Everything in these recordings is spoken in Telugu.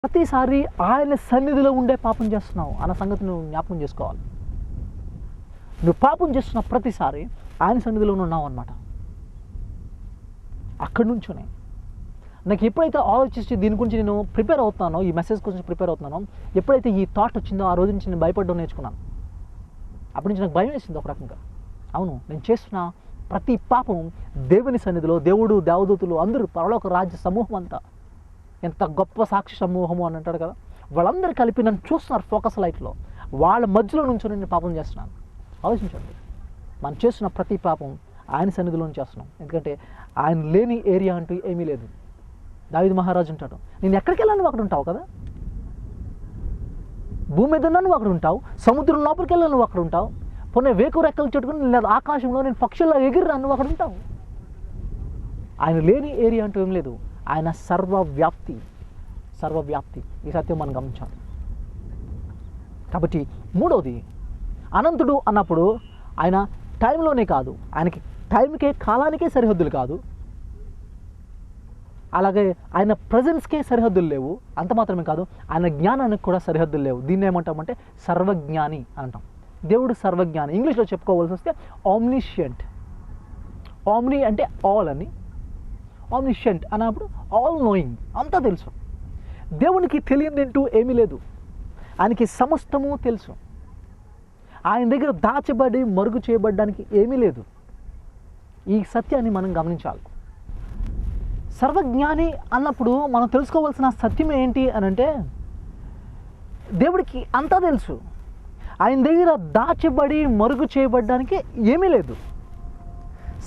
ప్రతిసారి ఆయన సన్నిధిలో ఉండే పాపం చేస్తున్నావు అన్న సంగతి నువ్వు జ్ఞాపకం చేసుకోవాలి. నువ్వు పాపం చేస్తున్న ప్రతిసారి ఆయన సన్నిధిలో ఉన్నావు అన్నమాట. అక్కడి నుంచునే నాకు ఎప్పుడైతే ఆలోచించి దీని గురించి నేను ప్రిపేర్ అవుతున్నానో, ఈ మెసేజ్ గురించి ప్రిపేర్ అవుతున్నానో, ఎప్పుడైతే ఈ థాట్ వచ్చిందో ఆ రోజు నుంచి నేను భయపడడం నేర్చుకున్నాను. అప్పటి నుంచి నాకు భయం వేసింది ఒక రకంగా. అవును, నేను చేస్తున్న ప్రతి పాపం దేవుని సన్నిధిలో దేవుడు, దేవదూతులు అందరూ పరలోక రాజ్య సమూహం అంతా ఎంత గొప్ప సాక్షి సమూహము అని అంటాడు కదా, వాళ్ళందరూ కలిపి నన్ను చూస్తున్నారు ఫోకస్ లైట్లో. వాళ్ళ మధ్యలో నుంచి నేను పాపం చేస్తున్నాను. ఆలోచించండి, మనం చేస్తున్న ప్రతి పాపం ఆయన సన్నిధిలో చేస్తున్నాం. ఎందుకంటే ఆయన లేని ఏరియా అంటూ ఏమీ లేదు. దావీదు మహారాజు ఉంటాడు, నేను ఎక్కడికి వెళ్ళాను నువ్వు అక్కడ ఉంటావు కదా, భూమి మీద ఉన్నా నువ్వు అక్కడ ఉంటావు, సముద్రం లోపలికి వెళ్ళాను నువ్వు అక్కడ ఉంటావు, పొన్న వేకు రెక్కలు చెట్టుకుని లేదా ఆకాశంలో నేను పక్షుల్లో ఎగిరిరా నువ్వు అక్కడ ఉంటావు. ఆయన లేని ఏరియా అంటూ ఏం లేదు. ఆయన సర్వవ్యాప్తి. ఈ సత్యం మనం గమనించాలి. కాబట్టి మూడవది, అనంతుడు అన్నప్పుడు ఆయన టైంలోనే కాదు, ఆయనకి టైంకే కాలానికే సరిహద్దులు కాదు, అలాగే ఆయన ప్రజెన్స్కే సరిహద్దులు లేవు. అంత మాత్రమే కాదు, ఆయన జ్ఞానానికి కూడా సరిహద్దులు లేవు. దీన్ని ఏమంటామంటే సర్వజ్ఞాని అని అంటాం. దేవుడు సర్వజ్ఞాని. ఇంగ్లీష్లో చెప్పుకోవాల్సి వస్తే ఆమ్నిషియంట్. ఆమ్ని అంటే ఆల్ అని, ఆమ్నిషియంట్ అన్నప్పుడు ఆల్ నోయింగ్, అంతా తెలుసు. దేవునికి తెలియనింటూ ఏమీ లేదు. ఆయనకి సమస్తము తెలుసు. ఆయన దగ్గర దాచబడి మరుగు చేయబడడానికి ఏమీ లేదు. ఈ సత్యాన్ని మనం గమనించాలి. సర్వజ్ఞాని అన్నప్పుడు మనం తెలుసుకోవాల్సిన సత్యం ఏంటి అని అంటే, దేవుడికి అంతా తెలుసు. ఆయన దగ్గర దాచబడి మరుగు చేయబడడానికి ఏమీ లేదు.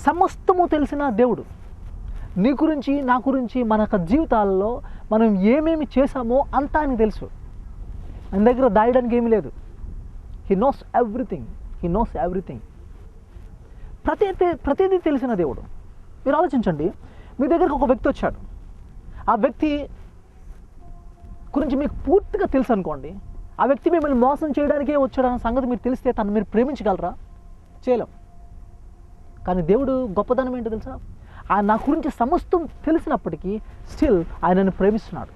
సమస్తము తెలిసిన దేవుడు. నీ గురించి, నా గురించి, మన యొక్క జీవితాల్లో మనం ఏమేమి చేశామో అంతా ఆయనకు తెలుసు. ఆయన దగ్గర దాయడానికి ఏమీ లేదు. He knows everything. ప్రతిదీ తెలిసిన దేవుడు. మీరు ఆలోచించండి, మీ దగ్గరకు ఒక వ్యక్తి వచ్చాడు, ఆ వ్యక్తి గురించి మీకు పూర్తిగా తెలుసు అనుకోండి. ఆ వ్యక్తి మిమ్మల్ని మోసం చేయడానికే వచ్చాడన్న సంగతి మీరు తెలిస్తే తను మీరు ప్రేమించగలరా? చేయలేం. కానీ దేవుడు గొప్పదనం ఏంటో తెలుసా? ఆయన నా గురించి సమస్తం తెలిసినప్పటికీ స్టిల్ ఆయనను ప్రేమిస్తున్నాడు.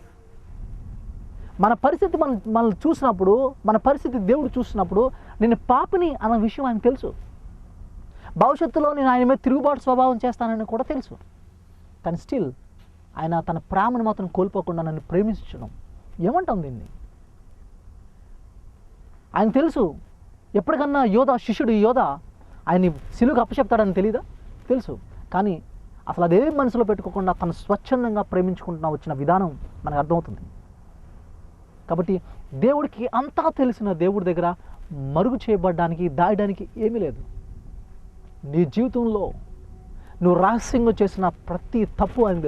మన పరిస్థితి మనల్ని చూసినప్పుడు, మన పరిస్థితి దేవుడు చూసినప్పుడు నేను పాపిని అన్న విషయం ఆయన తెలుసు. భవిష్యత్తులో నేను ఆయన మీద తిరుగుబాటు స్వభావం చేస్తానని కూడా తెలుసు. కానీ స్టిల్ ఆయన తన ప్రేమను మాత్రం కోల్పోకుండా నన్ను ప్రేమించడం ఏమంటాం దీన్ని? ఆయన తెలుసు. ఎప్పటికన్నా శిష్యుడు యోధ ఆయన్ని సిలువకు అప్పచెప్తాడని తెలీదా? తెలుసు. కానీ అసలు అదే మనసులో పెట్టుకోకుండా తను స్వచ్ఛందంగా ప్రేమించుకుంటున్నా వచ్చిన విధానం మనకు అర్థమవుతుంది. కాబట్టి దేవుడికి అంతా తెలిసిన దేవుడి దగ్గర మరుగు చేయబడడానికి, దాయడానికి ఏమీ లేదు. నీ జీవితంలో నువ్వు రహస్యంగా చేసిన ప్రతి తప్పు ఆయన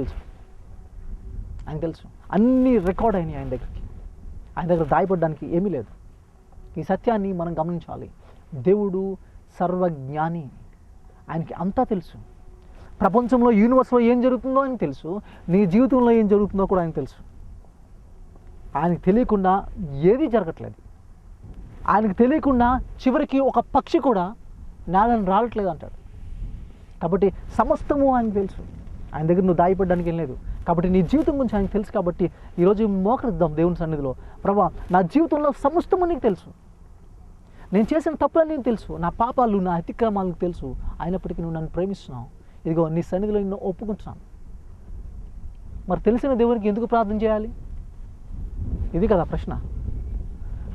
తెలుసు. అన్నీ రికార్డ్ అయినాయి ఆయన దగ్గరికి. ఆయన దగ్గర దాయపడడానికి ఏమీ లేదు. ఈ సత్యాన్ని మనం గమనించాలి. దేవుడు సర్వజ్ఞాని. ఆయనకి అంతా తెలుసు. ప్రపంచంలో, యూనివర్స్లో ఏం జరుగుతుందో ఆయనకు తెలుసు. నీ జీవితంలో ఏం జరుగుతుందో కూడా ఆయనకు తెలుసు. ఆయనకు తెలియకుండా ఏదీ జరగట్లేదు. ఆయనకు తెలియకుండా చివరికి ఒక పక్షి కూడా నేలను రావట్లేదు అంటాడు. కాబట్టి సమస్తము ఆయనకు తెలుసు. ఆయన దగ్గర నువ్వు దాయపడడానికి ఏం లేదు. కాబట్టి నీ జీవితం గురించి ఆయనకు తెలుసు. కాబట్టి ఈరోజు మోకరిద్దాం దేవుని సన్నిధిలో. ప్రభా, నా జీవితంలో సమస్తము నీకు తెలుసు. నేను చేసిన తప్పులన్నీ నీకు తెలుసు. నా పాపాలు, నా అతిక్రమాలకు తెలుసు. అయినప్పటికీ నువ్వు నన్ను ప్రేమిస్తున్నావు. ఇదిగో నీ సన్నిధిలో నిన్ను ఒప్పుకుంటున్నాను. మరి తెలిసిన దేవునికి ఎందుకు ప్రార్థన చేయాలి? ఇది కదా ప్రశ్న.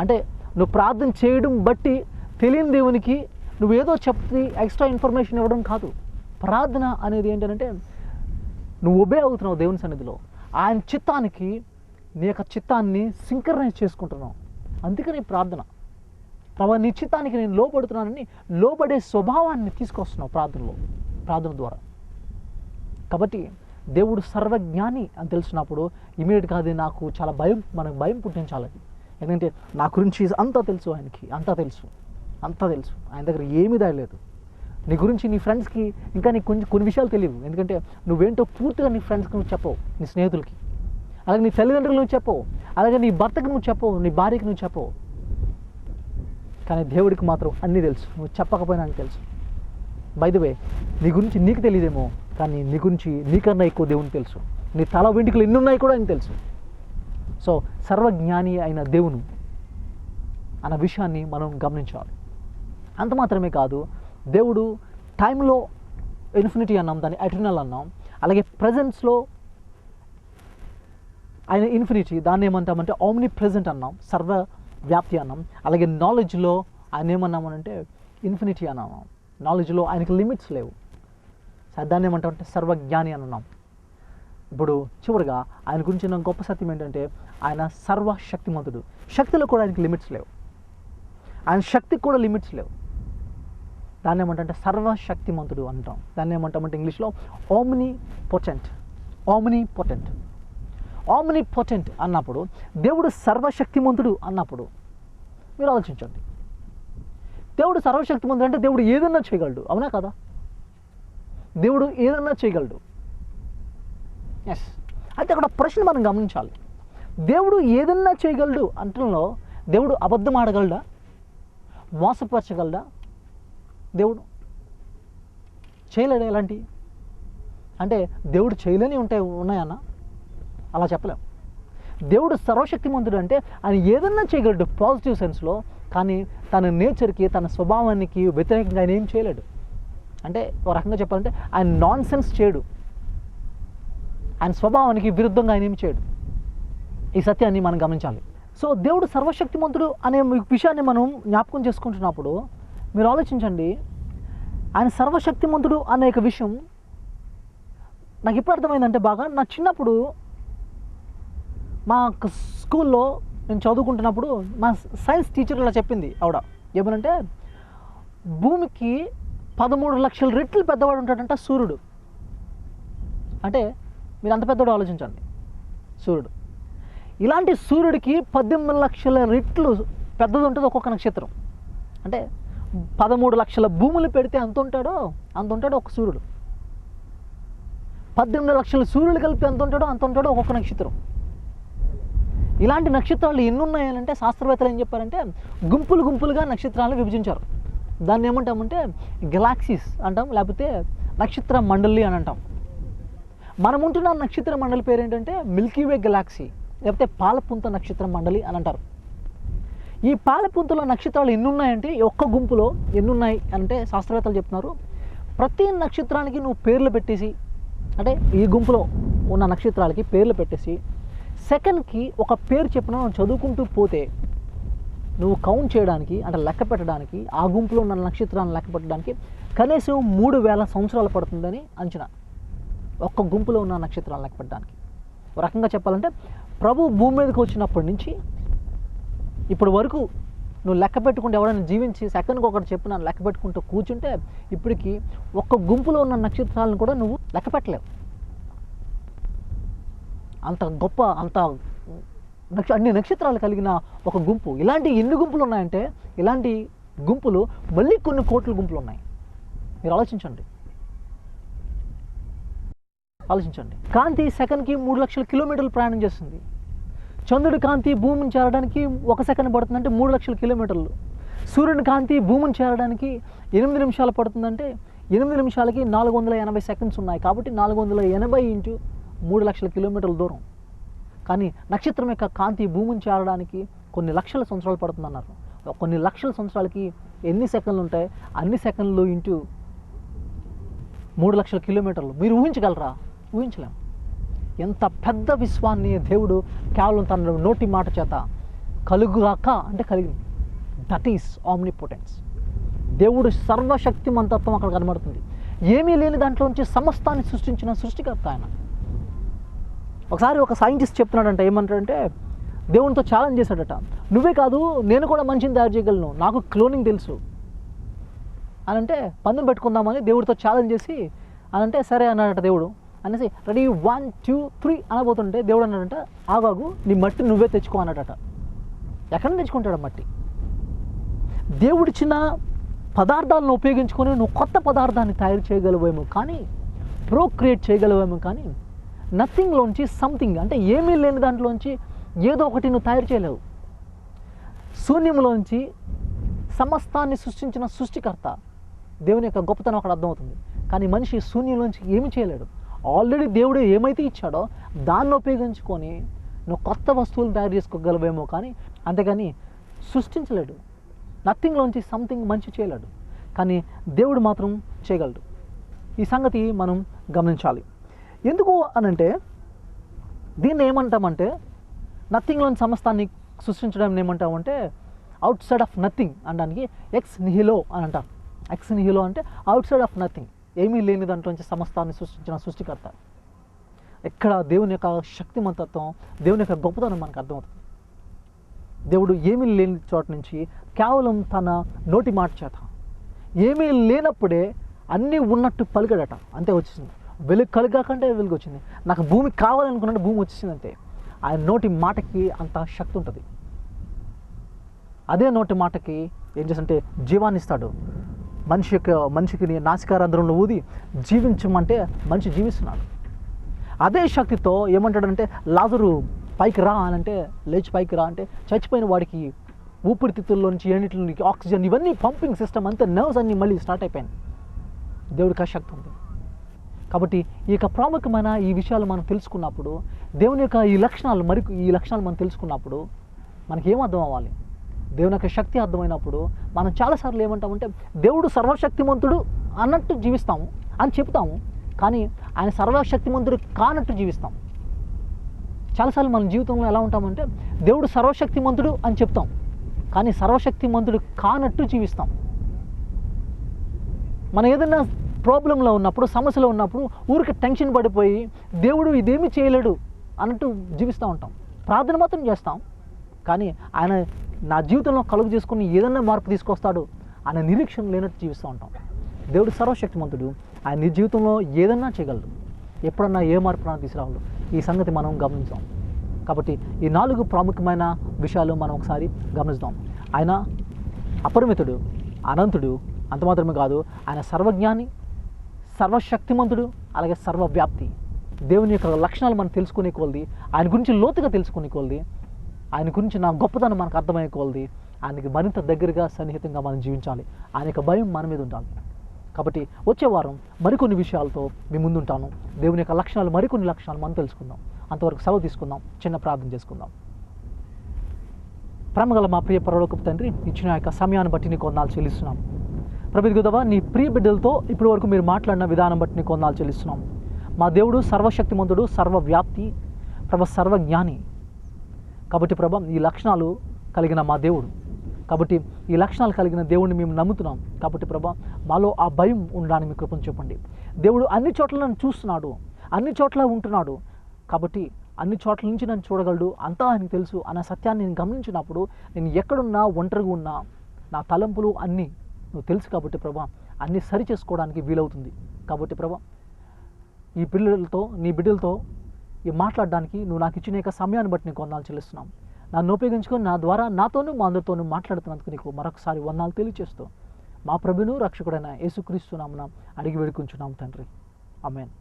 అంటే నువ్వు ప్రార్థన చేయడం బట్టి తెలియని దేవునికి నువ్వేదో చెప్పి ఎక్స్ట్రా ఇన్ఫర్మేషన్ ఇవ్వడం కాదు. ప్రార్థన అనేది ఏంటంటే నువ్వు ఒబే అవుతున్నావు దేవుని సన్నిధిలో. ఆయన చిత్తానికి నీ యొక్క చిత్తాన్ని సింక్రనైజ్ చేసుకుంటున్నావు. అందుకని ప్రార్థన. ప్రభా, నీ చిత్తానికి నేను లోబడుతున్నానని లోబడే స్వభావాన్ని తీసుకొస్తున్నావు ప్రార్థన ద్వారా. కాబట్టి దేవుడు సర్వజ్ఞాని అని తెలిసినప్పుడు ఇమీడియట్గా అది నాకు చాలా మనకు భయం పుట్టించాలి. ఎందుకంటే నా గురించి అంతా తెలుసు ఆయనకి. అంతా తెలుసు. ఆయన దగ్గర ఏమీ దాయలేదు. నీ గురించి నీ ఫ్రెండ్స్కి ఇంకా నీకు కొన్ని విషయాలు తెలియవు. ఎందుకంటే నువ్వేంటో పూర్తిగా నీ ఫ్రెండ్స్కి నువ్వు చెప్పవు, నీ స్నేహితులకి, అలాగే నీ తల్లిదండ్రులు నువ్వు చెప్పవు, అలాగే నీ భర్తకి నువ్వు చెప్పవు, నీ భార్యకి నువ్వు చెప్పవు. కానీ దేవుడికి మాత్రం అన్నీ తెలుసు. నువ్వు చెప్పకపోయినా ఆయనకు తెలుసు. బై ది వే, నీ గురించి నీకు తెలియదేమో, కానీ నీ గురించి నీకన్నా ఎక్కువ దేవునికి తెలుసు. నీ తల వెంట్రుకలు ఎన్ని ఉన్నాయి కూడా ఆయనకు తెలుసు. సో సర్వజ్ఞాని అయిన దేవుని అన్న విషయాన్ని మనం గమనించాలి. అంత మాత్రమే కాదు, దేవుడు టైంలో ఇన్ఫినిటీ అన్నాం, దాన్ని ఎటర్నల్ అన్నాం. అలాగే ప్రజెన్స్లో ఆయన ఇన్ఫినిటీ, దాన్ని ఏమంటామంటే ఆమ్ని ప్రెజెంట్ అన్నాం, సర్వవ్యాప్తి అన్నాం. అలాగే నాలెడ్జ్లో ఆయన ఏమన్నామనంటే ఇన్ఫినిటీ అన్నాము. నాలెడ్జ్లో ఆయనకి లిమిట్స్ లేవు, దాన్ని ఏమంటామంటే సర్వజ్ఞాని అని అన్నాం. ఇప్పుడు చివరిగా ఆయన గురించిన గొప్ప సత్యం ఏంటంటే ఆయన సర్వశక్తిమంతుడు. శక్తిలో కూడా ఆయనకి లిమిట్స్ లేవు, ఆయన శక్తికి కూడా లిమిట్స్ లేవు. దాన్ని ఏమంటే సర్వశక్తిమంతుడు అంటాం. దాన్ని ఏమంటామంటే ఇంగ్లీష్లో omni potent. Omni potent, omni potent అన్నప్పుడు, దేవుడు సర్వశక్తిమంతుడు అన్నప్పుడు మీరు ఆలోచించండి. దేవుడు సర్వశక్తిమంతుడు అంటే దేవుడు ఏదన్నా చేయగలడు, అవునా కదా? దేవుడు ఏదన్నా చేయగలడు. ఎస్. అయితే అక్కడ ప్రశ్న మనం గమనించాలి. దేవుడు ఏదన్నా చేయగలడు అంటలో దేవుడు అబద్ధం ఆడగలడా, మోసపరచగలడా? దేవుడు చేయలేడు. ఎలాంటి అంటే దేవుడు చేయలేని ఉన్నాయన్న అలా చెప్పలేం. దేవుడు సర్వశక్తిమంతుడు అంటే ఆయన ఏదన్నా చేయగలడు పాజిటివ్ సెన్స్లో, కానీ తన నేచర్కి, తన స్వభావానికి వ్యతిరేకంగా ఆయన ఏం చేయలేడు. అంటే ఒక రకంగా చెప్పాలంటే ఆయన నాన్ సెన్స్ చేయడు, ఆయన స్వభావానికి విరుద్ధంగా ఆయన ఏమి చేయడు. ఈ సత్యాన్ని మనం గమనించాలి. సో దేవుడు సర్వశక్తిమంతుడు అనే విషయాన్ని మనం జ్ఞాపకం చేసుకుంటున్నప్పుడు మీరు ఆలోచించండి, ఆయన సర్వశక్తిమంతుడు అనే విషయం నాకు ఎప్పుడు అర్థమైందంటే, బాగా నా చిన్నప్పుడు మా స్కూల్లో నేను చదువుకుంటున్నప్పుడు మా సైన్స్ టీచర్ ఇలా చెప్పింది. ఆవిడ ఏమనంటే, భూమికి 13 లక్షల రెట్లు పెద్దవాడు ఉంటాడంట సూర్యుడు. అంటే మీరు అంత పెద్దవాడు ఆలోచించండి, సూర్యుడు. ఇలాంటి సూర్యుడికి 18 లక్షల రెట్లు పెద్దది ఉంటుంది ఒక్కొక్క నక్షత్రం. అంటే 13 లక్షల భూములు పెడితే అంత ఉంటాడో ఒక సూర్యుడు. 18 లక్షల సూర్యులు కలిపి అంత ఉంటాడో ఒక్కొక్క నక్షత్రం. ఇలాంటి నక్షత్రాలు ఎన్ని ఉన్నాయనంటే శాస్త్రవేత్తలు ఏం చెప్పారంటే గుంపులు గుంపులుగా నక్షత్రాలను విభజించారు. దాన్ని ఏమంటామంటే గెలాక్సీస్ అంటాం, లేకపోతే నక్షత్ర మండలి అని అంటాం. మనం ఉంటున్న నక్షత్ర మండలి పేరు ఏంటంటే మిల్కీవే గెలాక్సీ, లేకపోతే పాలపుంత నక్షత్ర మండలి అని అంటారు. ఈ పాలపుంతలో నక్షత్రాలు ఎన్ని ఉన్నాయంటే, ఒక్క గుంపులో ఎన్ని ఉన్నాయి అంటే శాస్త్రవేత్తలు చెప్తున్నారు, ప్రతి నక్షత్రానికి నువ్వు పేర్లు పెట్టేసి, అంటే ఈ గుంపులో ఉన్న నక్షత్రాలకి పేర్లు పెట్టేసి సెకండ్కి ఒక పేరు చెప్పిన నువ్వు చదువుకుంటూ పోతే నువ్వు కౌంట్ చేయడానికి, అంటే లెక్క పెట్టడానికి, ఆ గుంపులో ఉన్న నక్షత్రాలను లెక్క పెట్టడానికి కనీసం 3000 సంవత్సరాలు పడుతుందని అంచనా, ఒక్క గుంపులో ఉన్న నక్షత్రాలను లెక్క పెట్టడానికి. ఒక రకంగా చెప్పాలంటే ప్రభు భూమి మీదకి వచ్చినప్పటి నుంచి ఇప్పటి వరకు నువ్వు లెక్క పెట్టుకుంటే, ఎవరైనా జీవించి సెకండ్కి ఒకటి చెప్పిన లెక్క పెట్టుకుంటూ కూర్చుంటే ఇప్పటికి ఒక్క గుంపులో ఉన్న నక్షత్రాలను కూడా నువ్వు లెక్క పెట్టలేవు. అంత గొప్ప, అంత అన్ని నక్షత్రాలు కలిగిన ఒక గుంపు. ఇలాంటి ఎన్ని గుంపులు ఉన్నాయంటే, ఇలాంటి గుంపులు మళ్ళీ కొన్ని కోట్ల గుంపులు ఉన్నాయి. మీరు ఆలోచించండి. కాంతి సెకండ్కి 3 లక్షల కిలోమీటర్లు ప్రయాణం చేస్తుంది. చంద్రుడి కాంతి భూమిని చేరడానికి 1 సెకండ్ పడుతుందంటే 3 లక్షల కిలోమీటర్లు. సూర్యుని కాంతి భూమిని చేరడానికి 8 నిమిషాలు పడుతుందంటే 8 నిమిషాలకి 480 సెకండ్స్ ఉన్నాయి. కాబట్టి 480 ఇంటూ 3 లక్షల కిలోమీటర్ల దూరం. కానీ నక్షత్రం యొక్క కాంతి భూమిని చేరడానికి కొన్ని లక్షల సంవత్సరాలు పడుతుందన్నారు. కొన్ని లక్షల సంవత్సరాలకి ఎన్ని సెకండ్లు ఉంటాయి, అన్ని సెకండ్లు ఇంటూ 3 లక్షల కిలోమీటర్లు. మీరు ఊహించగలరా? ఊహించలేం. ఎంత పెద్ద విశ్వాన్ని దేవుడు కేవలం తన నోటి మాట చేత కలుగుగాక అంటే కలిగింది. That is omnipotence. దేవుడు సర్వశక్తిమంతత్వం అక్కడ కనబడుతుంది. ఏమీ లేని దాంట్లోంచి సమస్తాన్ని సృష్టించిన సృష్టికర్త ఆయన. ఒకసారి ఒక సైంటిస్ట్ చెప్తున్నాడంట, ఏమంటాడంటే దేవునితో ఛాలెంజ్ చేశాడట, నువ్వే కాదు నేను కూడా మనిషిని తయారు చేయగలను, నాకు క్లోనింగ్ తెలుసు అని అంటే పందెం పెట్టుకుందామని దేవుడితో ఛాలెంజ్ చేసి అనంటే సరే అన్నాడట దేవుడు. అనేసి రెడీ 1 2 3 అనబోతుంటే దేవుడు అన్నాడంట, ఆగాగు నీ మట్టి నువ్వే తెచ్చుకో అన్నాడట. ఎక్కడ తెచ్చుకుంటాడు మట్టి? దేవుడిచ్చిన పదార్థాలను ఉపయోగించుకొని నువ్వు కొత్త పదార్థాన్ని తయారు చేయగలవేమో, కానీ ప్రోక్రియేట్ చేయగలవేమో, కానీ నథింగ్లోంచి సంథింగ్, అంటే ఏమీ లేని దాంట్లోంచి ఏదో ఒకటి నువ్వు తయారు చేయలేవు. శూన్యంలోంచి సమస్తాన్ని సృష్టించిన సృష్టికర్త దేవుని యొక్క గొప్పతనం అక్కడ అర్థమవుతుంది. కానీ మనిషి శూన్యంలోంచి ఏమి చేయలేడు. ఆల్రెడీ దేవుడు ఏమైతే ఇచ్చాడో దాన్ని ఉపయోగించుకొని నువ్వు కొత్త వస్తువులు తయారు చేసుకోగలవేమో కానీ అంతేగాని సృష్టించలేడు. నథింగ్లోంచి సంథింగ్ మంచి చేయలేడు, కానీ దేవుడు మాత్రం చేయగలడు. ఈ సంగతి మనం గమనించాలి. ఎందుకు అనంటే దీన్ని ఏమంటామంటే నథింగ్లోని సమస్తాన్ని సృష్టించడం ఏమంటామంటే అవుట్ సైడ్ ఆఫ్ నథింగ్ అనడానికి ఎక్స్ నిహిలో అని అంటారు. ఎక్స్ నిహిలో అంటే అవుట్ సైడ్ ఆఫ్ నథింగ్, ఏమీ లేని దాంట్లోంచి సమస్తాన్ని సృష్టించిన సృష్టికర్త. ఎక్కడ దేవుని యొక్క శక్తిమంతత్వం, దేవుని యొక్క గొప్పతనం మనకు అర్థమవుతుంది. దేవుడు ఏమీ లేని చోట నుంచి కేవలం తన నోటి మాట చేత ఏమీ లేనప్పుడే అన్నీ ఉన్నట్టు పలికాడట, అంతే వచ్చేసింది. వెలుగు కలగకంటే వెలుగు వచ్చింది. నాకు భూమి కావాలనుకున్నట్టు భూమి వచ్చేసింది అంతే. ఆయన నోటి మాటకి అంత శక్తి ఉంటుంది. అదే నోటి మాటకి ఏం చేస్తుంటే జీవాన్ని ఇస్తాడు. మనిషికి నాసికారంధ్రంలో ఊది జీవించమంటే మనిషి జీవిస్తున్నాడు. అదే శక్తితో ఏమంటాడంటే లాజరు పైకి రా అని అంటే లేచి పైకి రా అంటే చచ్చిపోయిన వాడికి ఊపిరితిత్తుల్లోంచి ఎన్నిటిలోనికి ఆక్సిజన్ ఇవన్నీ పంపింగ్ సిస్టమ్ అంతా నర్వ్స్ అన్నీ మళ్ళీ స్టార్ట్ అయిపోయాయి. దేవుడికి ఆ శక్తి ఉంది. కాబట్టి ఈ యొక్క ప్రాముఖ్యమైన ఈ విషయాలు మనం తెలుసుకున్నప్పుడు, దేవుని యొక్క ఈ లక్షణాలు మనం తెలుసుకున్నప్పుడు మనకి ఏం అర్థం అవ్వాలి? దేవుని యొక్క శక్తి అర్థమైనప్పుడు మనం చాలాసార్లు ఏమంటామంటే దేవుడు సర్వశక్తిమంతుడు అన్నట్టు జీవిస్తాము అని చెప్తాము, కానీ ఆయన సర్వశక్తిమంతుడు కానట్టు జీవిస్తాం. చాలాసార్లు మన జీవితంలో ఎలా ఉంటామంటే దేవుడు సర్వశక్తిమంతుడు అని చెప్తాం, కానీ సర్వశక్తిమంతుడు కానట్టు జీవిస్తాం. మనం ఏదైనా ప్రాబ్లంలో ఉన్నప్పుడు, సమస్యలో ఉన్నప్పుడు ఊరికి టెన్షన్ పడిపోయి దేవుడు ఇదేమీ చేయలేడు అన్నట్టు జీవిస్తూ ఉంటాం. ప్రార్థన మాత్రం చేస్తాం, కానీ ఆయన నా జీవితంలో కలుగు చేసుకుని ఏదైనా మార్పు తీసుకొస్తాడు అనే నిరీక్షణ లేనట్టు జీవిస్తూ ఉంటాం. దేవుడు సర్వశక్తిమంతుడు, ఆయన నీ జీవితంలో ఏదన్నా చేయగలడు, ఎప్పుడన్నా ఏ మార్పునా తీసుకురాగలడు. ఈ సంగతి మనం గమనించాం. కాబట్టి ఈ 4 ప్రాముఖ్యమైన విషయాలు మనం ఒకసారి గమనిద్దాం. ఆయన అపరిమితుడు, అనంతుడు, అంత మాత్రమే కాదు, ఆయన సర్వజ్ఞాని, సర్వశక్తిమంతుడు, అలాగే సర్వవ్యాప్తి. దేవుని యొక్క లక్షణాలు మనం తెలుసుకునే కొలది, ఆయన గురించి లోతుగా తెలుసుకునే కొలది, ఆయన గురించి నా గొప్పతనం మనకు అర్థమయ్యే కొలది ఆయనకి మరింత దగ్గరగా సన్నిహితంగా మనం జీవించాలి. ఆయన యొక్క భయం మన మీద ఉండాలి. కాబట్టి వచ్చే వారం మరికొన్ని విషయాలతో మీ ముందుంటాను. దేవుని యొక్క లక్షణాలు, మరికొన్ని లక్షణాలు మనం తెలుసుకుందాం. అంతవరకు సెలవు తీసుకుందాం. చిన్న ప్రార్థన చేసుకుందాం. ప్రేమగల మా ప్రియ పరలోకపు తండ్రి, ఇచ్చిన యొక్క సమయాన్ని బట్టి నీకు వందనాలు చెల్లిస్తున్నాం. ప్రభు ఇదిగోదవా, నీ ప్రియ బిడ్డలతో ఇప్పటి వరకు మీరు మాట్లాడిన విధానం బట్టి నీకు వందనాలు చెల్లిస్తున్నాం. మా దేవుడు సర్వశక్తిమంతుడు, సర్వవ్యాప్తి, ప్రభు సర్వజ్ఞాని. కాబట్టి ప్రభు ఈ లక్షణాలు కలిగిన మా దేవుడు, కాబట్టి ఈ లక్షణాలు కలిగిన దేవుడిని మేము నమ్ముతున్నాం. కాబట్టి ప్రభా, మాలో ఆ భయం ఉండడానికి మీ కృపను చెప్పండి. దేవుడు అన్ని చోట్ల నన్ను చూస్తున్నాడు, అన్ని చోట్ల ఉంటున్నాడు, కాబట్టి అన్ని చోట్ల నుంచి నన్ను చూడగలడు, అంతా ఆయనకు తెలుసు అన్న సత్యాన్ని నేను గమనించినప్పుడు నేను ఎక్కడున్నా, ఒంటరిగా ఉన్నా, నా తలంపులు అన్నీ నువ్వు తెలుసు. కాబట్టి ప్రభా, అన్నీ సరి చేసుకోవడానికి వీలవుతుంది. కాబట్టి ప్రభా, ఈ పిల్లలతో, నీ బిడ్డలతో ఈ మాట్లాడడానికి నువ్వు నాకు ఇచ్చిన యొక్క సమయాన్ని బట్టి నీకు వందనాలు చెల్లిస్తున్నాం. నన్ను ఉపయోగించుకొని నా ద్వారా నాతోనూ మా అందరితోనూ మాట్లాడుతున్నందుకు నీకు మరొకసారి వందనాలు తెలియజేస్తూ మా ప్రభువును రక్షకుడైన యేసుక్రీస్తు నామమున అడిగి వేడుకుంటున్నాం తండ్రి. ఆమేన్.